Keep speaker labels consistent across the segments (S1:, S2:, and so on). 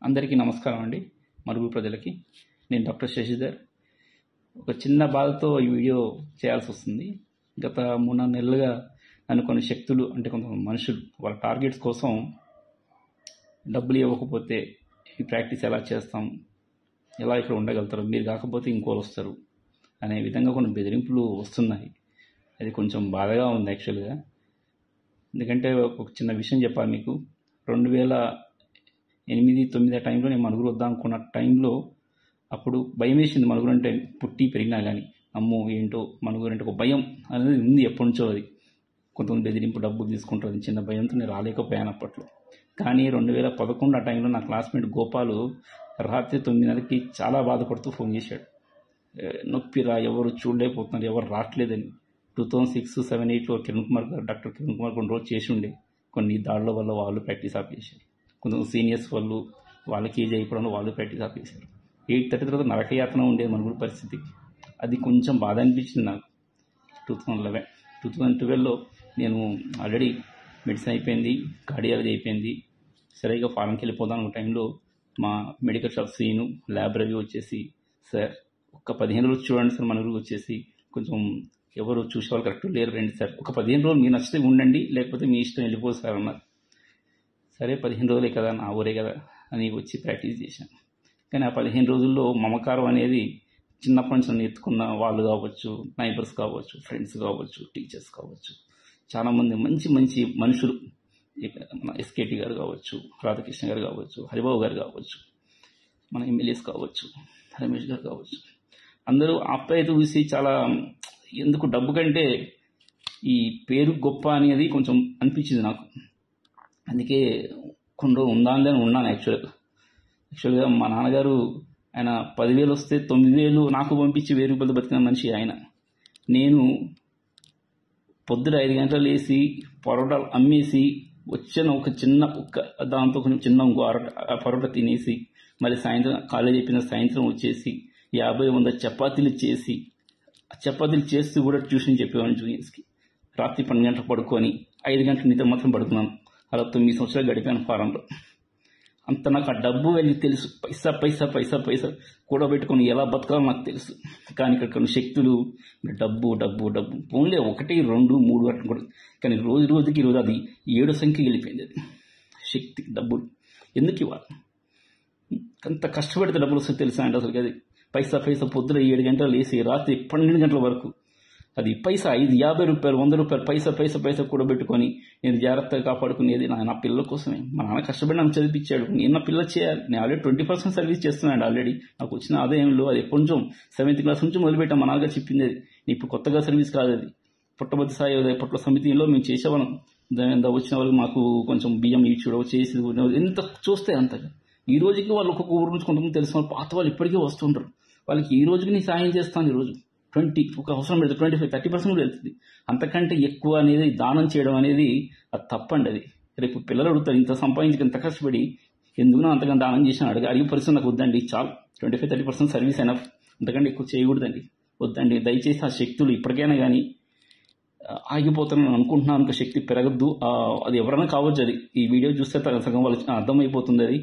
S1: అందరికీ నమస్కారం అండి. మరుగు ప్రజలకి నేను డాక్టర్ శశిధర్. ఒక చిన్న బాధతో ఈ వీడియో చేయాల్సి వస్తుంది. గత 3-4 నెలలుగా నన్ను కొన్ని శక్తులు, అంటే కొంత మనుషులు వాళ్ళ టార్గెట్స్ కోసం డబ్బులు ఇవ్వకపోతే ఈ ప్రాక్టీస్ ఎలా చేస్తాం, ఎలా ఇక్కడ ఉండగలుగుతారు, మీరు కాకపోతే ఇంకోరు వస్తారు అనే విధంగా కొన్ని బెదిరింపులు వస్తున్నాయి. అది కొంచెం బాధగా ఉంది యాక్చువల్గా. ఎందుకంటే ఒక చిన్న విషయం చెప్పాలి మీకు. 2008-9 ఆ టైంలో నేను మనుగురు వద్దాం అనుకున్న టైంలో అప్పుడు భయం వేసింది. మనుగురు అంటే పుట్టి పెరిగినా కానీ అమ్మో ఏంటో మనుగురు అంటే ఒక భయం అనేది ఉంది ఎప్పటి నుంచో. అది కొంతమంది బెదిరింపు, డబ్బులు తీసుకుంటుంది, చిన్న భయంతో నేను రాలేకపోయాను అప్పట్లో. కానీ 2011 ఆ టైంలో నా క్లాస్మేట్ గోపాలు రాత్రి 9:30కి చాలా బాధపడుతూ ఫోన్ చేశాడు. నొప్పిరా, ఎవరు చూడలేకపోతున్నారు, ఎవరు రావట్లేదని. 2006-7-8లో డాక్టర్ కిరణ్ కుమార్ కొన్ని రోజు చేసి ఉండే. కొన్ని దాడుల వల్ల వాళ్ళు ప్రాక్టీస్ ఆపేశారు. కొంతమంది సీనియర్స్ వాళ్ళు, వాళ్ళకి ఏజ్ అయిపోవడం వాళ్ళు ప్రాక్టీస్ ఆపేశారు. 8:30 తర్వాత నరకయాతన ఉండేది మన పరిస్థితి. అది కొంచెం బాధ అనిపించింది నాకు. 2012లో నేను ఆల్రెడీ మెడిసిన్ అయిపోయింది, కార్డియాలజీ అయిపోయింది, సరిగ్గా ఫారెన్కి వెళ్ళిపోదాం అన్న టైంలో మా medical shop Seenu lab review వచ్చేసి, సార్ ఒక 15 రోజులు చూడండి సార్, మన ఊరికి వచ్చేసి కొంచెం ఎవరు చూసేవాళ్ళు కరెక్ట్ లేరు, రండి సార్, ఒక 15 రోజులు మీరు నచ్చితే ఉండండి, లేకపోతే మీ ఇష్టం వెళ్ళిపోదు సార్ అన్నారు. సరే 15 రోజులే కదా, నా ఊరే కదా అని వచ్చి ప్రాక్టీస్ చేశాను. కానీ ఆ 15 రోజుల్లో మమకారం అనేది చిన్నప్పటి నుంచి నన్ను ఎత్తుకున్న వాళ్ళు కావచ్చు, నైబర్స్ కావచ్చు, ఫ్రెండ్స్ కావచ్చు, టీచర్స్ కావచ్చు, చాలామంది మంచి మంచి మనుషులు, మన ఎస్కేటి గారు కావచ్చు, రాధాకృష్ణ గారు కావచ్చు, హరిబాబు గారు కావచ్చు, మన ఎమ్మెల్యేస్ కావచ్చు, రమేష్ గారు కావచ్చు, అందరూ ఆప్యాయత చూసి చాలా, ఎందుకు డబ్బు కంటే ఈ పేరు గొప్ప అనేది కొంచెం అనిపించింది నాకు. అందుకే కొన్ని రోజులు ఉందాలని ఉన్నాను. యాక్చువల్గా మా నాన్నగారు ఆయన 10,000 వస్తే 9,000 నాకు పంపించి 1,000 రూపాయలు బతికిన మనిషి ఆయన. నేను పొద్దున 5 గంటలు లేసి పరోటాలు అమ్మేసి వచ్చిన దాంతో కొంచెం చిన్న ఇంకో పరోటా తినేసి మళ్ళీ సాయంత్రం కాలేజ్ అయిపోయిన సాయంత్రం వచ్చేసి 50-100 చపాతీలు చేసి, చపాతీలు చేస్తూ కూడా ట్యూషన్ చెప్పేవాడిని జూనియర్స్కి. రాత్రి 12 గంటలు పడుకొని 5 గంటల నిద్ర మాత్రం పడుకున్నాను. అలా 9 సంవత్సరాలు గడిపాను ఫారంలో. అంత నాకు ఆ డబ్బు వెళ్ళి తెలుసు. పైసా పైసా పైసా పైసా కూడబెట్టుకొని ఎలా బతకాలో నాకు తెలుసు. కానీ ఇక్కడ కొన్ని శక్తులు డబ్బు డబ్బు డబ్బు ఓన్లీ 1, 2, 3 అట్లా కూడా. కానీ రోజుకి ఈరోజు అది 7 సంఖ్య వెళ్ళిపోయింది. అది శక్తి, డబ్బులు ఎందుకు ఇవ్వాలి? అంత కష్టపడితే డబ్బులు వస్తే తెలుసా అంటే అసలు అది పైసా పైసా పొద్దున 7 గంటలు లేసి రాత్రి 12 గంటల వరకు అది పైసా 50 రూపాయలు, 100 రూపాయలు పైసా పైసా పైసా కూడబెట్టుకొని నేను జాగ్రత్తగా కాపాడుకునేది నా పిల్లల కోసమే. మా నాన్న కష్టపడి నన్ను చదివించాడు. నేను నా పిల్లలు చేయాలి. నేను ఆల్రెడీ 20% సర్వీస్ చేస్తున్నాను. ఆల్రెడీ నాకు వచ్చిన ఆదాయంలో అది కొంచెం 7th క్లాస్ నుంచి మొదలుపెట్టాం. మా నాన్నగారు చెప్పింది అది. ఇప్పుడు కొత్తగా సర్వీస్ కాదు అది. పుట్టబద్ది సాయి పట్ల సమితిలో మేము చేసేవాళ్ళం. వచ్చిన వాళ్ళకి మాకు కొంచెం బియ్యం ఇచ్చుడో చేసి ఎంత చూస్తే అంతగా. ఈ రోజుకి వాళ్ళు ఒక్కొక్క ఊరు నుంచి కొంతమంది తెలిసిన వాళ్ళు, పాత వాళ్ళు ఇప్పటికీ వస్తుంటారు. వాళ్ళకి ఈ రోజుకి నేను సాయం చేస్తాను. ఈరోజు ఒక అవసరం పెడితే 25-30% కూడా వెళ్తుంది. అంతకంటే ఎక్కువ అనేది దానం చేయడం అనేది అది తప్పండి. అది రేపు పిల్లలు అడుగుతారు, ఇంత సంపాదించి ఇంత కష్టపడి ఎందుకు అంతగా దానం చేసిన అడిగే పరిస్థితి నాకు వద్దండి. చాలు 25-30% సర్వీస్ అయినా, అంతకంటే ఎక్కువ చేయకూడదండి. వద్దండి. దయచేసి ఆ శక్తులు ఇప్పటికైనా కానీ ఆగిపోతానని అనుకుంటున్నాను. ఇంకా శక్తి పెరగద్దు. అది ఎవరైనా కావచ్చు. అది ఈ వీడియో చూస్తే సగం వాళ్ళకి అర్థమైపోతుంది. అది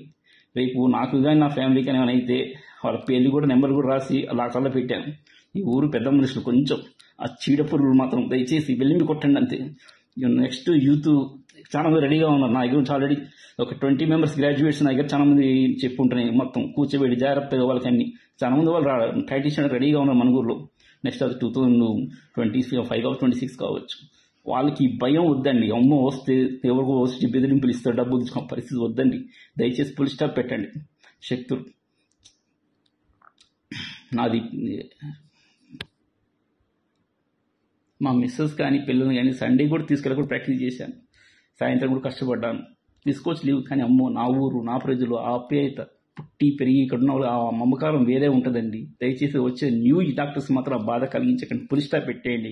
S1: రేపు నాకు కానీ నా ఫ్యామిలీకి కానీ ఏమైనా అయితే వాళ్ళ పేర్లు కూడా, నెంబర్లు కూడా రాసి లాకర్లో పెట్టాను. ఈ ఊరు పెద్ద మనుషులు కొంచెం ఆ చీడపురుగులు మాత్రం దయచేసి వెళ్ళింది కొట్టండి అంతే. నెక్స్ట్ యూత్ చాలా మంది రెడీగా ఉన్నారు. నా దగ్గర నుంచి ఆల్రెడీ ఒక 20 మెంబర్స్ గ్రాడ్యుయేట్స్ నా దగ్గర చాలా మంది చెప్పుకుంటున్నాయి. మొత్తం కూర్చోబెట్టి జాగ్రత్తగా వాళ్ళకి అన్ని చాలా మంది వాళ్ళు టైటిషన్ రెడీగా ఉన్నారు మన ఊర్లో. నెక్స్ట్ అది 2025-26 కావచ్చు. వాళ్ళకి భయం వద్దండి. అమ్మో వస్తే ఎవరికో వచ్చి బెదిరింపులు ఇస్తారు, డబ్బులు తీసుకున్న పరిస్థితి వద్దండి. దయచేసి ఫుల్ స్టాప్ పెట్టండి. శక్తులు నాది మా మిస్సెస్ కానీ పిల్లలు కానీ సండే కూడా తీసుకెళ్ళి కూడా ప్రాక్టీస్ చేశాను. సాయంత్రం కూడా కష్టపడ్డాను. తీసుకోవచ్చు లీవ్. కానీ అమ్మో నా ఊరు, నా ప్రజలు, ఆ ఆప్యాయత, పుట్టి పెరిగి ఇక్కడ ఉన్న ఆ మమకారం వేరే ఉంటుందండి. దయచేసి వచ్చే న్యూ డాక్టర్స్ మాత్రం ఆ బాధ కలిగించకండి. ఫుల్ స్టాప్ పెట్టేయండి.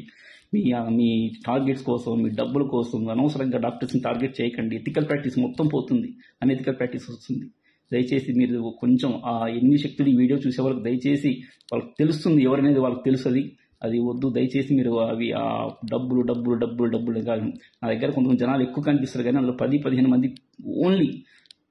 S1: మీ టార్గెట్స్ కోసం, మీ డబ్బుల కోసం అనవసరంగా డాక్టర్స్ని టార్గెట్ చేయకండి. ఎథికల్ ప్రాక్టీస్ మొత్తం పోతుంది, అనెథికల్ ప్రాక్టీస్ వస్తుంది. దయచేసి మీరు కొంచెం ఆ 8 శక్తులు ఈ వీడియో చూసే వాళ్ళకి దయచేసి వాళ్ళకి తెలుస్తుంది ఎవరనేది వాళ్ళకి తెలుస్తుంది. అది వద్దు. దయచేసి మీరు అవి ఆ డబ్బులు కాదు. నా దగ్గర కొంతమంది జనాలు ఎక్కువ కనిపిస్తారు, కానీ అందులో 10-15 మంది ఓన్లీ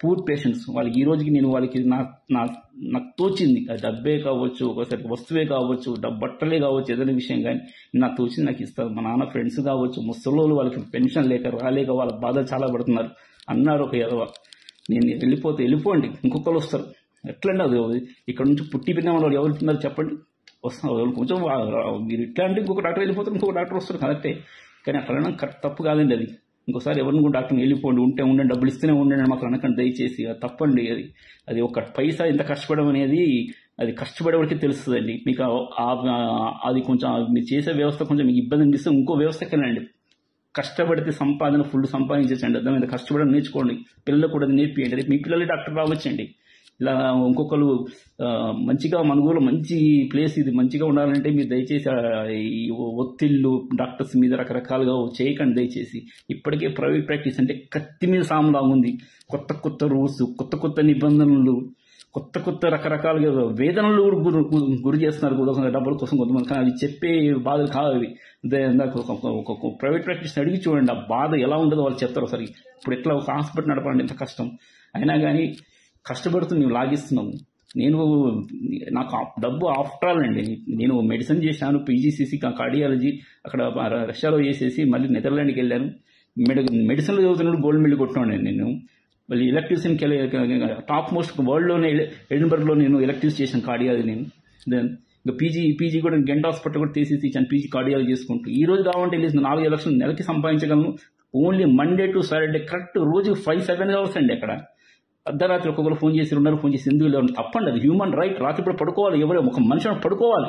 S1: పూర్ పేషెంట్స్ వాళ్ళకి ఈ రోజుకి నేను వాళ్ళకి నాకు తోచింది, అది డబ్బే కావచ్చు, ఒకసారి వస్తువే కావచ్చు, బట్టలే కావచ్చు, ఏదైనా విషయం కానీ నాకు తోచింది నాకు ఇస్తారు. మా నాన్న ఫ్రెండ్స్ కావచ్చు, ముసలోళ్ళు వాళ్ళకి పెన్షన్ లేక రాలేక వాళ్ళ బాధ చాలా పడుతున్నారు. అన్నారు ఒక ఎదవ, నేను వెళ్ళిపోండి, ఇంకొకరు వస్తారు. ఎట్లండి అది ఇక్కడ నుంచి పుట్టి పిన్న వాళ్ళు ఎవరు ఉన్నారు చెప్పండి, వస్తున్నారు కొంచెం మీరు ఇట్లా అంటే ఇంకొక డాక్టర్ వెళ్ళిపోతారు, ఇంకొక డాక్టర్ వస్తారు కరెక్టే, కానీ అట్లా అనడం తప్పు కాదండి. అది ఇంకోసారి ఎవరిని కూడా డాక్టర్ని వెళ్ళిపోండి, ఉండండి, డబ్బులు ఇస్తూనే ఉండండి మాకు అనకండి దయచేసి, అది తప్పండి. అది ఒక పైసా ఎంత కష్టపడడం అనేది అది కష్టపడేవాడికి తెలుస్తుందండి. మీకు అది కొంచెం మీరు చేసే వ్యవస్థ కొంచెం మీకు ఇబ్బంది అనిపిస్తే ఇంకో వ్యవస్థకి వెళ్ళండి. కష్టపడితే సంపాదన ఫుల్ సంపాదించండి, అర్థం మీద కష్టపడడం నేర్చుకోండి, పిల్లలకు కూడా నేర్పియండి. మీ పిల్లలు డాక్టర్ రావచ్చండి. ఇలా ఇంకొకరు మంచిగా మనుగోలు మంచి ప్లేస్ ఇది మంచిగా ఉండాలంటే మీరు దయచేసి ఈ ఒత్తిళ్ళు డాక్టర్స్ మీద రకరకాలుగా చేయకండి దయచేసి. ఇప్పటికే ప్రైవేట్ ప్రాక్టీస్ అంటే కత్తి మీద సాములా ఉంది. కొత్త రూల్స్, కొత్త నిబంధనలు, కొత్త రకరకాలుగా వేదనలు గురి చేస్తున్నారు డబ్బుల కోసం కొంతమంది. కానీ అవి చెప్పే బాధలు కావు అవి. ఒక ప్రైవేట్ ప్రాక్టీస్ అడిగి చూడండి, ఆ బాధ ఎలా ఉండదో వాళ్ళు చెప్తారు. సరే ఇప్పుడు ఎట్లా ఒక హాస్పిటల్ నడపాలంటే ఎంత కష్టం, అయినా కానీ కష్టపడుతూ నువ్వు లాగిస్తున్నావు. నాకు డబ్బు ఆఫ్టర్ ఆల్ అండి. నేను మెడిసిన్ చేశాను, పీజీసీసీ కార్డియాలజీ అక్కడ రష్యాలో చేసేసి మళ్ళీ నెదర్లాండ్కి వెళ్ళాను. మెడిసిన్లో చదువుతున్నాడు, గోల్డ్ మెడల్ కొట్టినాను నేను. మళ్ళీ ఎలక్ట్రీషియన్కి టాప్ మోస్ట్ వరల్డ్లోనే ఎడిన్బర్గ్లో నేను ఎలక్ట్రీస్ చేశాను కార్డియాలజీ నేను. దెన్ ఇంకా పీజీ కూడా గెంట్ హాస్పిటల్ కూడా తీసేసి ఇచ్చాను, పీజీ కార్డియాలజీ చేసుకుంటూ. ఈ రోజు కావాలంటే 4-5 లక్షలు నెలకి సంపాదించగలను. Only Monday to Saturday correct రోజు 5-7 అవర్స్ అండి. అక్కడ అర్ధరాత్రి ఒక్కొక్కరు ఫోన్ చేసి ఎందుకు లేవు తప్పండి, అది హ్యూమన్ రైట్. రాత్రి పడుకోవాలి, ఎవరో ఒక మనిషి పడుకోవాలి.